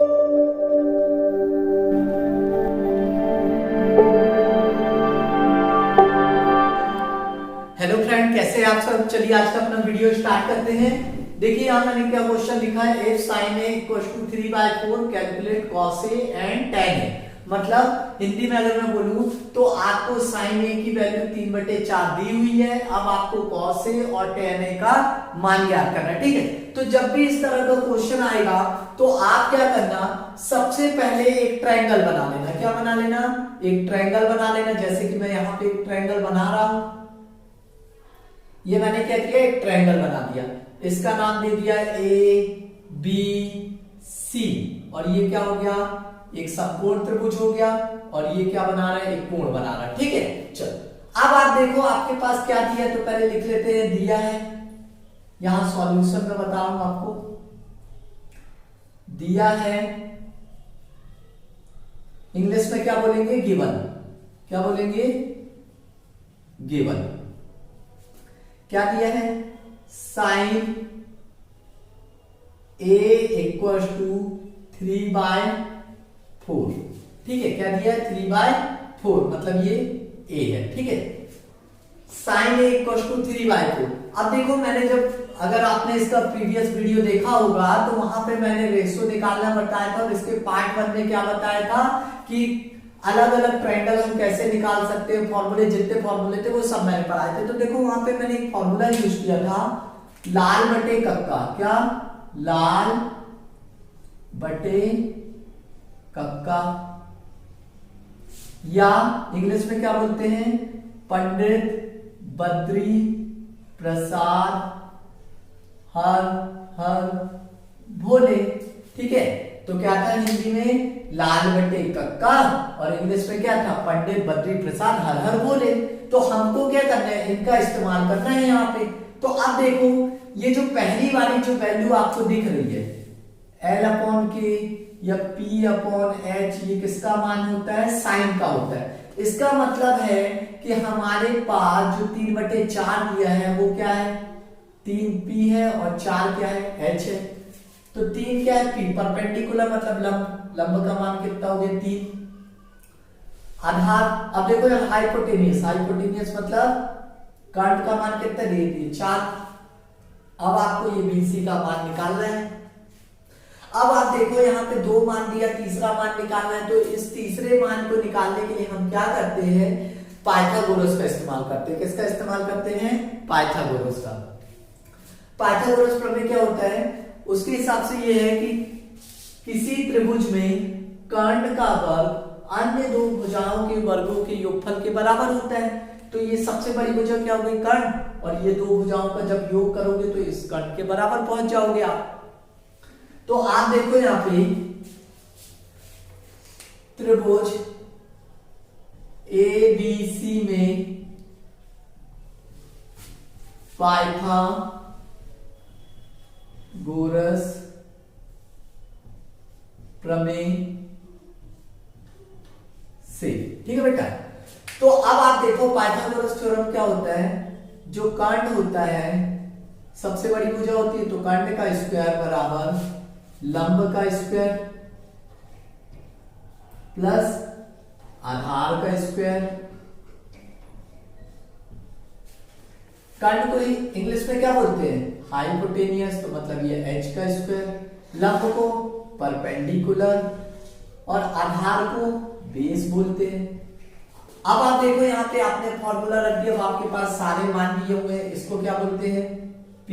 Hello friend, कैसे हैं आप सब। चलिए आज का अपना वीडियो स्टार्ट करते हैं। देखिए यहाँ मैंने क्या क्वेश्चन लिखा है, f sin a equals to 3/4 calculate cos a and tan a। मतलब हिंदी में अगर मैं बोलूं तो आपको sin a की वैल्यू 3/4 दी हुई है। अब आपको cos a और tan a का मान ज्ञात करना है। ठीक है, तो जब भी इस तरह का क्वेश्चन आएगा तो आप क्या करना, सबसे पहले एक ट्रायंगल बना लेना। क्या बना लेना? एक ट्रायंगल बना लेना। जैसे कि मैं यहाँ पे एक ट्रायंगल बना रहा हूं। ये मैंने क्या किया, एक ट्रायंगल बना दिया। इसका नाम दे दिया ए बी सी, और ये क्या हो गया, एक समकोण त्रिभुज हो गया। और ये क्या बना रहा है, एक कोण बना रहा है। ठीक है, चलो अब आप देखो आपके पास क्या दिया है, तो पहले लिख लेते हैं। दिया है, यहां सॉल्यूशन में बताऊंगा आपको। दिया है, इंग्लिश में क्या बोलेंगे, गिवन। क्या बोलेंगे, गिवन। क्या दिया है, साइन a इक्वल टू 3/4। ठीक है, क्या दिया है, 3/4, मतलब ये a है। ठीक है, साइन a इक्वल टू 3/4। अब देखो मैंने जब, अगर आपने इसका प्रीवियस वीडियो देखा होगा तो वहां पे मैंने रेशो निकालना बताया था, और इसके पार्ट 1 में क्या बताया था कि अलग अलग ट्रायंगल हम कैसे निकाल सकते हैं, फॉर्मूले, जितने फॉर्मूले थे वो सब मैंने पढ़ाए थे। तो देखो वहां पे मैंने एक फॉर्मूला यूज किया था, लाल बटे कक्का। क्या, लाल बटे कक्का, या इंग्लिश में क्या बोलते हैं, पंडित बद्री प्रसाद हर हर भोले। ठीक है, तो क्या था हिंदी में, लाल बटे कक्का, और इंग्लिश में क्या था, पंडित बद्री प्रसाद हर हर भोले। तो हमको क्या करना है, इनका इस्तेमाल करना है यहाँ पे। तो अब देखो ये जो पहली वाली जो वैल्यू आपको दिख रही है, L/K या P/H, ये किसका मान होता है, साइन का होता है। इसका मतलब है कि हमारे पास जो 3/4 दिया है वो क्या है, 3P है, और 4 क्या है, H है। तो 3 क्या है, P परपेंडिकुलर, मतलब लंब, लंब का मान कितना हो गया, 3। आधार, अब देखो हाइपोटेनियस, हाइपोटेनियस मतलब कर्ण का मान कितना दे दिए, 4। अब आपको ये BC का मान निकालना है। अब आप देखो यहाँ पे 2 मान दिया, तीसरा मान निकालना है। तो इस तीसरे मान को निकालने के लिए हम क्या करते हैं, पाइथागोरस का इस्तेमाल करते हैं। किसका इस्तेमाल करते हैं, पाइथागोरस का। पाइथागोरस प्रमेय क्या होता है, उसके हिसाब से ये है कि किसी त्रिभुज में कर्ण का वर्ग अन्य दो भुजाओं के वर्गों के योगफल के बराबर होता है। तो ये सबसे बड़ी भुजा क्या हो गई, कर्ण, और ये दो भुजाओं का जब योग करोगे तो इस कर्ण के बराबर पहुंच जाओगे आप। तो आप देखो यहां पे त्रिभुज ABC में पाइथागोरस प्रमेय से, ठीक है बेटा। तो अब आप देखो पाइथागोरस थ्योरम क्या होता है, जो कर्ण होता है, सबसे बड़ी भुजा होती है, तो कर्ण का स्क्वायर बराबर लंब का स्क्वायर प्लस आधार का स्क्वायर। कर्ण को इंग्लिश में क्या बोलते हैं, हाइपोटेनियस, तो मतलब ये H का स्क्वायर। लंब को परपेंडिकुलर, और आधार को बेस बोलते हैं। अब आप देखो यहाँ पे आपने फॉर्मूला रख दिया, आपके पास सारे मान दिए हुए हैं। इसको क्या बोलते हैं, P,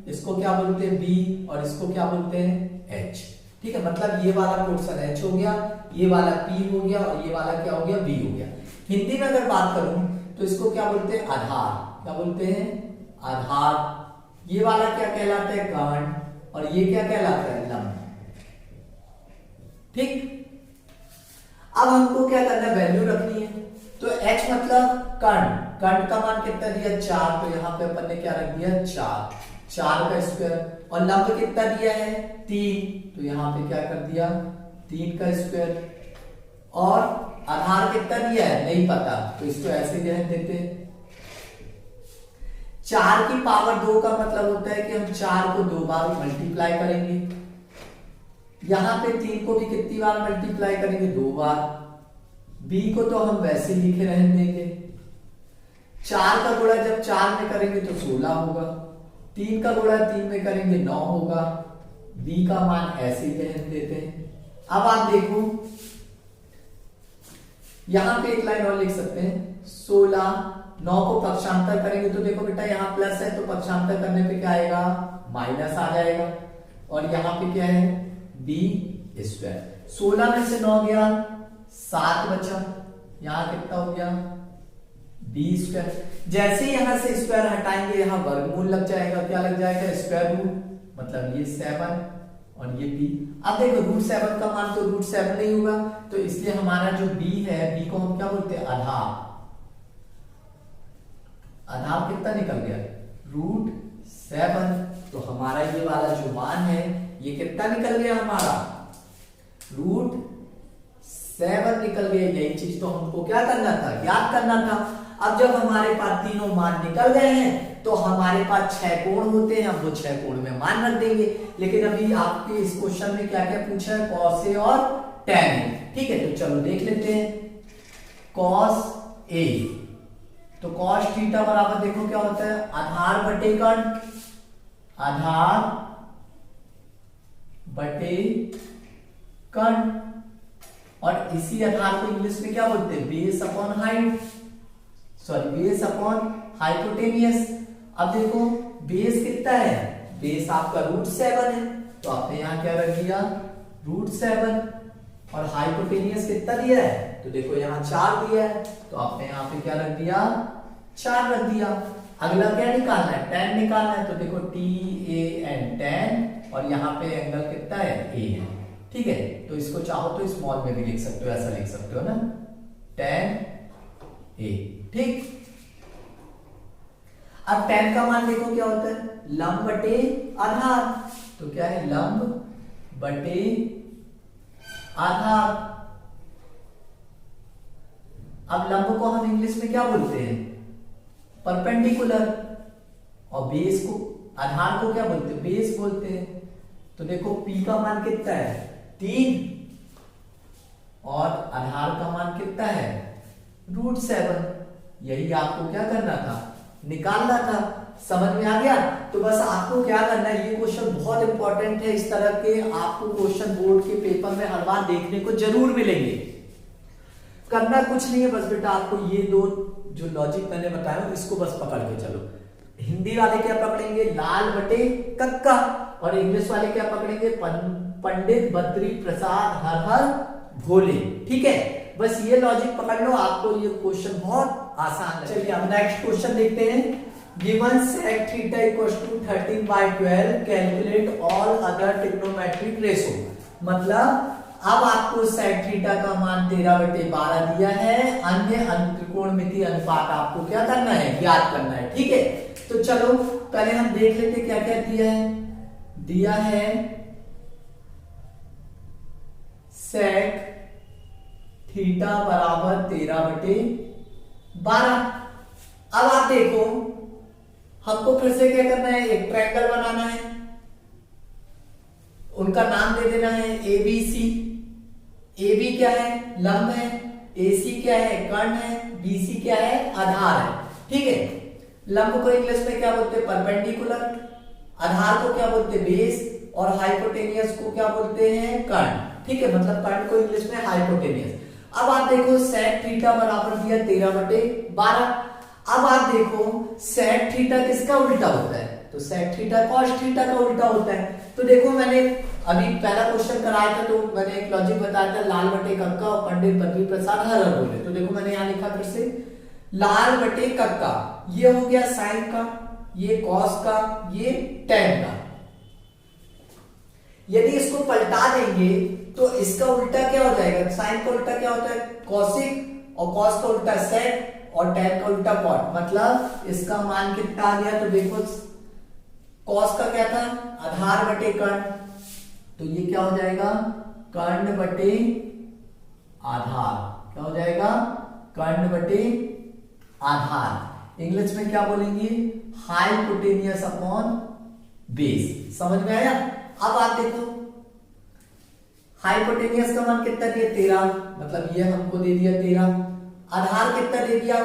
इसको क्या बोलते हैं, B, और इसको क्या बोलते हैं, H। ठीक है, मतलब ये वाला पोर्शन H हो गया, ये वाला P हो गया, और ये वाला क्या हो गया, B हो गया। हिंदी में अगर बात करूं तो इसको क्या बोलते हैं, आधार। क्या बोलते हैं, आधार। ये वाला क्या कहलाता है, कर्ण, और ये क्या कहलाता है, लंब। ठीक, अब हमको क्या करना है, वैल्यू रखनी है। तो H मतलब कर्ण, कर्ण का मान कितना दिया, 4, तो यहाँ पे अपन ने क्या रख दिया, 4 का स्क्वायर। और लंब कितना दिया है, 3, तो यहाँ पे क्या कर दिया, 3 का स्क्वायर। और आधार कितना दिया है, नहीं पता, तो इसको ऐसे रहने देते। 4 की पावर 2 का मतलब होता है कि हम 4 को 2 बार मल्टीप्लाई करेंगे। यहां पे 3 को भी कितनी बार मल्टीप्लाई करेंगे, 2 बार। बी को तो हम वैसे लिखे रहने देंगे। 4 का गुणा जब 4 में करेंगे तो 16 होगा। 3 का गुणा 3 में करेंगे 9 होगा। बी का मान ऐसे ही रहने देते हैं। अब आप देखो यहां पे एक लाइन और लिख सकते हैं, 16, 9 को पक्षांतर करेंगे तो देखो बेटा यहाँ प्लस है तो पक्षांतर करने पे क्या आएगा, माइनस आ जाएगा। और यहाँ पे क्या है, बी स्क्वायर। 16 में से 9 गया, 7 बचा, यहाँ कितना हो गया, बी स्क्वायर। जैसे ही यहां से स्क्वायर हटाएंगे यहाँ वर्गमूल लग जाएगा, क्या लग जाएगा, स्क्वायर रूट, मतलब ये 7 और ये b। अब देखो रूट 7 का मान तो रूट 7 नहीं होगा, तो इसलिए हमारा जो b है, b को हम क्या बोलते हैं, आधार। आधार कितना निकल गया, रूट 7। तो हमारा ये वाला जो मान है ये कितना निकल गया, हमारा रूट 7 निकल गया। यही चीज तो हमको क्या करना था, याद करना था। अब जब हमारे पास तीनों मान निकल गए हैं तो हमारे पास 6 कोण होते हैं, हम वो 6 कोण में मान रख देंगे। लेकिन अभी आपके इस क्वेश्चन में क्या क्या पूछा है, कॉस ए और टैन ए। ठीक है, तो चलो देख लेते हैं। कॉस ए, तो कॉस थीटा बराबर देखो क्या होता है, आधार बटे कर्ण, आधार बटे कर्ण। और इसी आधार को इंग्लिश में क्या बोलते हैं, base upon height, sorry base upon hypotenuse. अब देखो बेस कितना है, बेस आपका रूट 7 है, तो आपने यहां क्या रख दिया, रूट 7। और हाइपोटेनियस कितना दिया है, तो देखो यहां 4 दिया है, तो आपने यहां पे क्या रख दिया, 4 रख दिया। अगला क्या निकालना है, tan निकालना है, तो देखो tan, tan, और यहाँ पे एंगल कितना है, a है। ठीक है, तो इसको चाहो तो स्मॉल में भी लिख सकते हो, ऐसा लिख सकते हो ना, tan a। ठीक, अब tan का मान देखो क्या होता है, लंब बटे आधार। तो क्या है, लंब बटे आधार। अब लंब को हम इंग्लिश में क्या बोलते हैं, परपेंडिकुलर। और बेस को, आधार को क्या बोलते हैं, बेस बोलते हैं। तो देखो P का मान कितना है, 3, और आधार का मान कितना है, रूट 7। यही आपको क्या करना था, निकालना था। समझ में आ गया। तो बस आपको क्या करना है, ये क्वेश्चन बहुत इंपॉर्टेंट है, इस तरह के आपको क्वेश्चन बोर्ड के पेपर में हर बार देखने को जरूर मिलेंगे। करना कुछ नहीं है, बस बेटा आपको ये 2 जो लॉजिक मैंने बताया इसको बस पकड़ के चलो। हिंदी वाले क्या पकड़ेंगे, लाल बटे कक्का, और इंग्लिश वाले क्या पकड़ेंगे, पंडित बद्री प्रसाद हर हर भोले। ठीक है, बस ये लॉजिक पकड़ लो, आपको ये क्वेश्चन बहुत आसान है। चलिए हम नेक्स्ट क्वेश्चन देखते हैं। Given sec theta equals to 13/12, calculate all other trigonometric ratio. मतलब अब आपको sec थीटा का मान 13/12 दिया है, अन्य त्रिकोणमितीय अनुपात आपको क्या करना है, ज्ञात करना है। ठीक है, तो चलो पहले हम देख लेते क्या क्या दिया है। दिया है sec थीटा बराबर 13/12। अब आप देखो हमको फिर से क्या करना है, एक ट्रायंगल बनाना है, उनका नाम दे देना है ABC। AB क्या है, लंब है, AC क्या है, कर्ण है, BC क्या है, आधार है। ठीक है, लंब को इंग्लिश में क्या बोलते हैं, परपेंडिकुलर, आधार को क्या बोलते हैं, बेस, और हाइपोटेनियस को क्या बोलते हैं, कर्ण। ठीक है, मतलब कर्ण को इंग्लिश में हाइपोटेनियस। अब आप देखो sec थीटा बराबर दिया 13/12। अब आप देखो sec थीटा किसका उल्टा होता है, तो sec थीटा cos थीटा का उल्टा होता है। तो देखो मैंने अभी पहला क्वेश्चन कराया था, तो मैंने एक लॉजिक बताया था, लाल बटे कक्का और पंडित बद्री प्रसाद हर हर बोले। तो देखो मैंने यहां लिखा फिर से, लाल बटे कक्का, ये हो गया साइन का, ये cos का, ये tan का। यदि इसको पलटा देंगे तो इसका उल्टा क्या हो जाएगा, साइन का उल्टा क्या होता है, कॉसिक, और कॉस का उल्टा सेक, और टैन का उल्टा कॉट। मतलब इसका मान कितना आ गया, तो देखो कॉस का क्या था, आधार बटे कर्ण, तो ये क्या हो जाएगा, कर्ण बटे आधार। क्या हो जाएगा, कर्ण बटे आधार। इंग्लिश में क्या बोलेंगे, हाइपोटेनियस अपॉन बेस। समझ में आया। अब आप देखो हाइपोटेनियस का मान कितना दिया 13, मतलब ये हमको दे दिया 13। आधार कितना दे दिया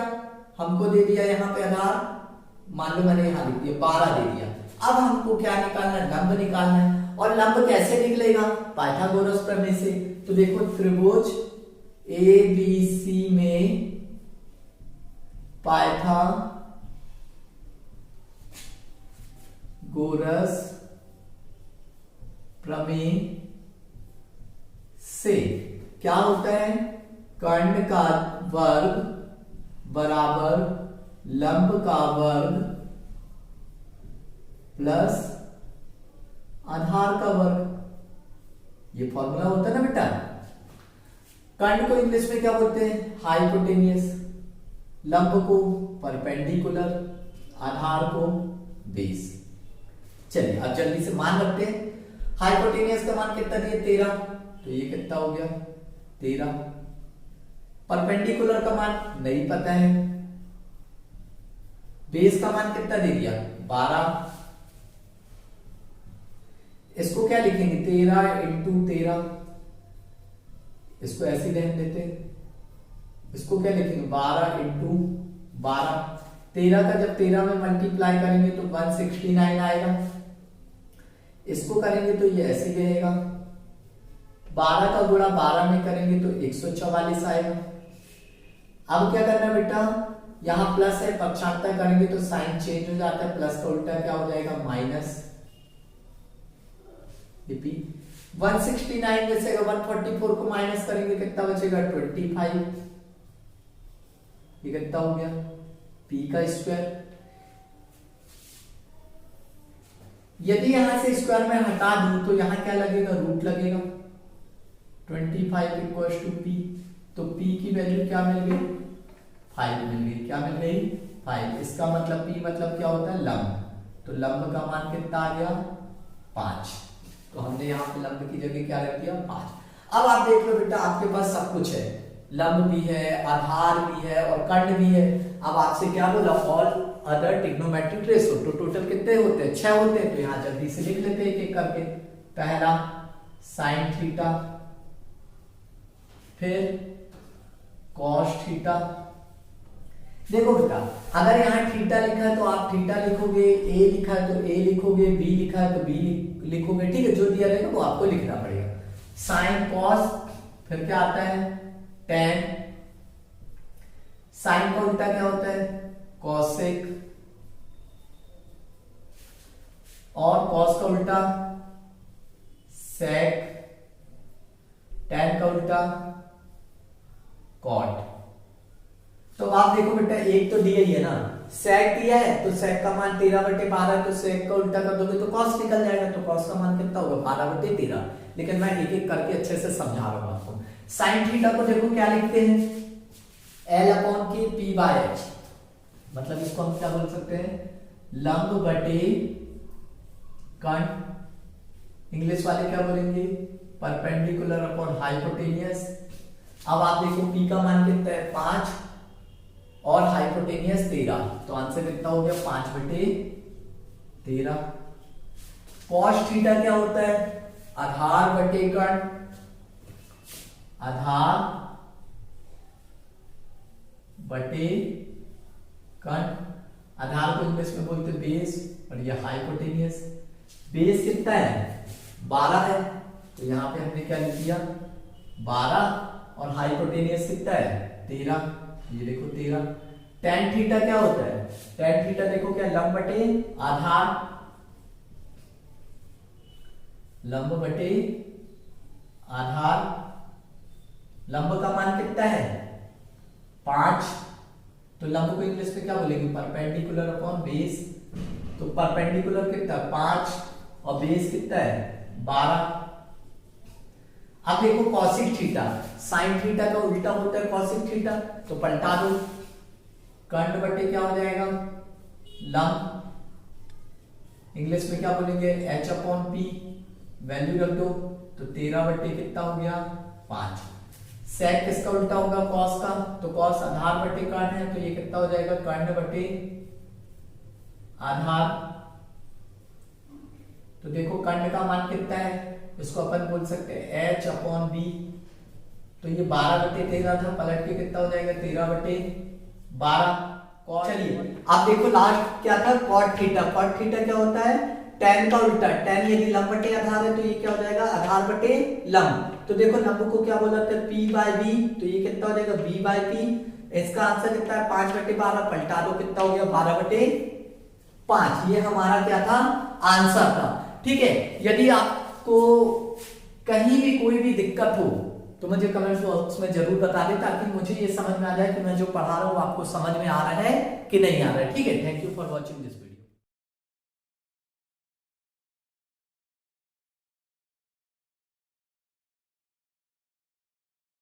हमको, दे दिया यहाँ पे आधार, मान लो मैंने यहाँ लिख दिया 12 दे दिया। अब हमको क्या निकालना है, लंब निकालना है। और लंब कैसे निकलेगा, पाइथागोरस प्रमेय से। तो देखो त्रिभुज ABC में पाइथागोरस प्रमेय से क्या होता है, कर्ण का वर्ग बराबर लंब का वर्ग प्लस आधार का वर्ग। ये फॉर्मूला होता है ना बेटा। कर्ण को इंग्लिश में क्या बोलते हैं, हाइपोटेनियस, लंब को परपेंडिकुलर, आधार को बेस। चलिए अब जल्दी से मान रखते हैं। हाइपोटेनियस का मान कितना दिया 13, तो ये कितना हो गया 13। परपेंडिकुलर का मान नहीं पता है। बेस का मान कितना दे दिया 12। इसको क्या लिखेंगे 13 इंटू 13, इसको ऐसे रहने देते हैं। इसको क्या लिखेंगे 12 इंटू 12। 13 का जब 13 में मल्टीप्लाई करेंगे तो 169 आएगा। इसको करेंगे तो ये ऐसे रहेगा। 12 का गुणा 12 में करेंगे तो 144 आएगा। अब क्या करना बेटा, यहां प्लस है, पक्षांतर करेंगे तो साइन चेंज हो जाता है, प्लस का उल्टा क्या हो जाएगा माइनस। 169 में से अगर 144 को माइनस करेंगे कितना बचेगा 25। ये कितना हो गया p का स्क्वायर। यदि यहां से स्क्वायर में हटा दूं तो यहां क्या लगेगा रूट लगेगा। 25 इक्वल्स टू p, तो p की वैल्यू क्या मिल गई 5 मिल गई। क्या मिल गई 5। इसका मतलब p मतलब क्या होता है लंब, तो लंब का मान कितना आ गया 5। तो हमने यहाँ पे लंब की जगह क्या रख दिया 5। अब आप देख लो बेटा आपके पास सब कुछ है, लंब भी है, आधार भी है और कर्ण भी है। अब आपसे क्या बोला ऑल अदर ट्रिग्नोमेट्रिक रेशियो, तो टोटल कितने होते हैं 6 होते हैं। तो यहाँ जल्दी से लिख लेते हैं एक एक करके। पहला साइन थीटा, फिर कॉस थीटा। देखो बेटा अगर यहाँ थीटा लिखा है तो आप थीटा लिखोगे, ए लिखा है तो ए लिखोगे, बी लिखा है तो बी लिखोगे, ठीक है। जो दिया रहेगा वो आपको लिखना पड़ेगा। साइन कॉस, फिर क्या आता है टेन। साइन का उल्टा क्या होता है कॉसेक, और कॉस का उल्टा सेक, टेन का उल्टा कॉट। तो आप देखो बेटा एक तो दिया ही है ना, सेक दिया है तो सेक का मान 13/12, तो सेक का उल्टा कर दोगे तो कॉस निकल जाएगा। तो कॉस का मान कितना होगा 12/13। लेकिन मैं एक एक करके अच्छे से समझा रहा हूं आपको। साइन थीटा को देखो क्या लिखते हैं L/K p/h, मतलब इसको हम क्या बोल सकते हैं लंब बटे कर्ण। इंग्लिश वाले क्या बोलेंगे परपेंडिकुलर अपॉन हाइपोटेनियस। अब आप देखो p का मान कितना है 5 और हाइपोटेनियस 13, तो आंसर कितना हो गया 5/13। कॉस थीटा क्या होता है आधार बटे कर्ण, आधार बटे कर्ण। आधार को इंग्लिश में बोलते हैं बेस, और ये हाइपोटेनियस। बेस कितना है 12 है, तो यहां पे हमने क्या लिख दिया 12, और हाइपोटेनियस कितना है 13, ये देखो 13। टेन थीटा क्या होता है, टेन थीटा देखो क्या लंब बटे आधार, लंब बटे आधार। लंब का मान कितना है 5, तो लंब को इंग्लिश में क्या बोलेंगे परपेंडिकुलर अपॉन बेस। तो परपेंडिकुलर कितना 5 और बेस कितना है 12। अब देखो कॉसिक थीटा, साइन थीटा का उल्टा होता है कॉसिक थीटा, तो पलटा दो। कर्ण बटे क्या हो जाएगा लंब, इंग्लिश में क्या बोलेंगे h/p, वैल्यू रख दो तो 13 बटे कितना हो गया 5। सेक किसका उल्टा होगा कॉस का, तो कॉस आधार बटे कर्ण है, तो ये कितना हो जाएगा कर्ण बटे आधार, तो देखो कर्ण का मान कितना है, इसको अपन बोल सकते हैं h/b। तो ये 12/13 था, पलट के कितना हो जाएगा 13/12। चलिए अब देखो लास्ट क्या था, cot थीटा। cot थीटा क्या होता है, tan का उल्टा। tan यदि लंब बटे आधार है तो ये क्या हो जाएगा, आधार बटे लंब। तो देखो लंब को क्या बोला था, p/b, तो ये कितना हो जाएगा b/p। इसका आंसर कितना है 5/12, पलटा दो कितना हो गया 12/5। ये हमारा क्या था, आंसर था। ठीक है, यदि आपको कहीं भी कोई भी दिक्कत हो तो मुझे कमेंट बॉक्स में जरूर बता दें, ताकि मुझे ये समझ में आ जाए कि मैं जो पढ़ा रहा हूँ आपको समझ में आ रहा है कि नहीं आ रहा है। ठीक है, thank you for watching this video.